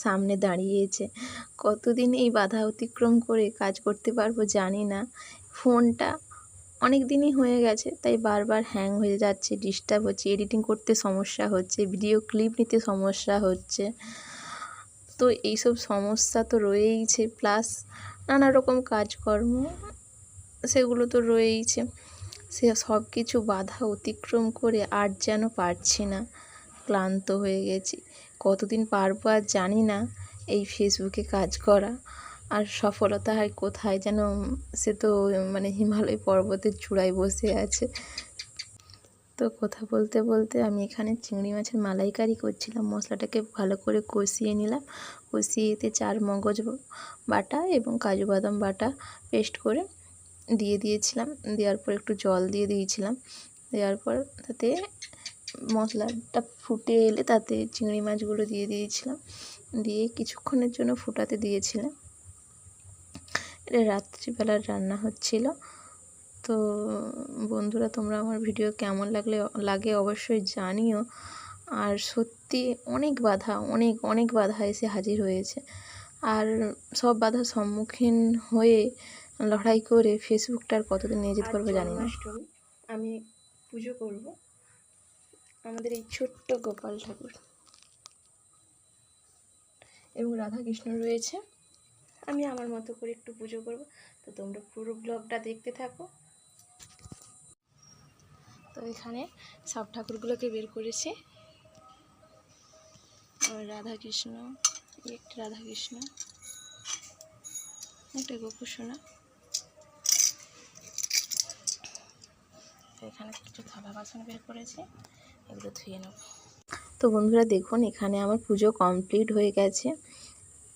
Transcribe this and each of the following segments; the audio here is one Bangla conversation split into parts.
সামনে দাঁড়িয়েছে। কতদিন এই বাধা অতিক্রম করে কাজ করতে পারবো জানি না। ফোনটা অনেক দিনই হয়ে গেছে, তাই বারবার হ্যাং হয়ে যাচ্ছে, ডিস্টার্ব হচ্ছে, এডিটিং করতে সমস্যা হচ্ছে, ভিডিও ক্লিপ নিতে সমস্যা হচ্ছে। তো এইসব সমস্যা তো রয়েইছে, প্লাস নানা রকম কাজকর্ম সেগুলো তো রয়েইছে। সে সব কিছু বাধা অতিক্রম করে আর যেন পারছি না, ক্লান্ত হয়ে গেছি। কতদিন পারবো আর জানি না এই ফেসবুকে কাজ করা। আর সফলতা হয় কোথায় যেন, সে তো মানে হিমালয় পর্বতের চূড়ায় বসে আছে। তো কথা বলতে বলতে আমি এখানে চিংড়ি মাছের মালাইকারি করছিলাম। মশলাটাকে ভালো করে কষিয়ে নিলাম। কষিয়ে এতে চার মগজ বাটা এবং কাজু বাদাম বাটা পেস্ট করে দিয়ে দিয়েছিলাম। দেওয়ার পর একটু জল দিয়ে দিয়েছিলাম। দেওয়ার পর তাতে মশলাটা ফুটে এলে তাতে চিংড়ি মাছগুলো দিয়ে দিয়েছিলাম। দিয়ে কিছুক্ষণের জন্য ফুটাতে দিয়েছিলাম। এটা রাত্রিবেলার রান্না হচ্ছিল। তো বন্ধুরা, তোমরা আমার ভিডিও কেমন লাগে অবশ্যই জানিও। আর সত্যি অনেক বাধা, অনেক বাধা এসে হাজির হয়েছে। আর সব বাধার সম্মুখীন হয়ে লড়াই করে ফেসবুকটা আর কতদিন নিয়ে যেতে পারবো জানি না। আমি পুজো করব আমাদের এই ছোট্ট গোপাল ঠাকুর এবং রাধা কৃষ্ণ রয়েছে। আমি আমার মতো করে একটু পুজো করব। তো তোমরা পুরো ব্লগটা দেখতে থাকো। তো এখানে সব ঠাকুরগুলোকে বের করেছি। রাধাকৃষ্ণ, একটা রাধাকৃষ্ণ, একটা গোপু সোনা। এখানে কিছু থালা বাসন বের করেছি, এগুলো ধুয়ে নেব। তো বন্ধুরা দেখুন, এখানে আমার পুজো কমপ্লিট হয়ে গেছে।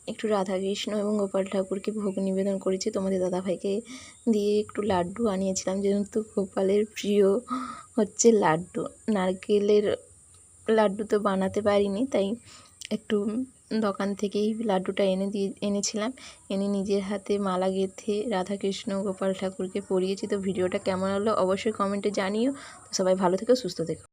একটু রাধাকৃষ্ণ এবং গোপাল ঠাকুরকে ভোগ নিবেদন করেছি। তোমাদের দাদাভাইকে দিয়ে একটু লাড্ডু আনিয়েছিলাম, যেহেতু গোপালের প্রিয় হচ্ছে লাড্ডু। নারকেলের লাড্ডু তো বানাতে পারিনি, তাই একটু দোকান থেকেই লাড্ডুটা এনেছিলাম। এনে নিজের হাতে মালা গেঁথে রাধাকৃষ্ণ গোপাল ঠাকুরকে পরিয়েছি। তো ভিডিওটা কেমন হলো অবশ্যই কমেন্টে জানিও। তো সবাই ভালো থেকো, সুস্থ থেকো।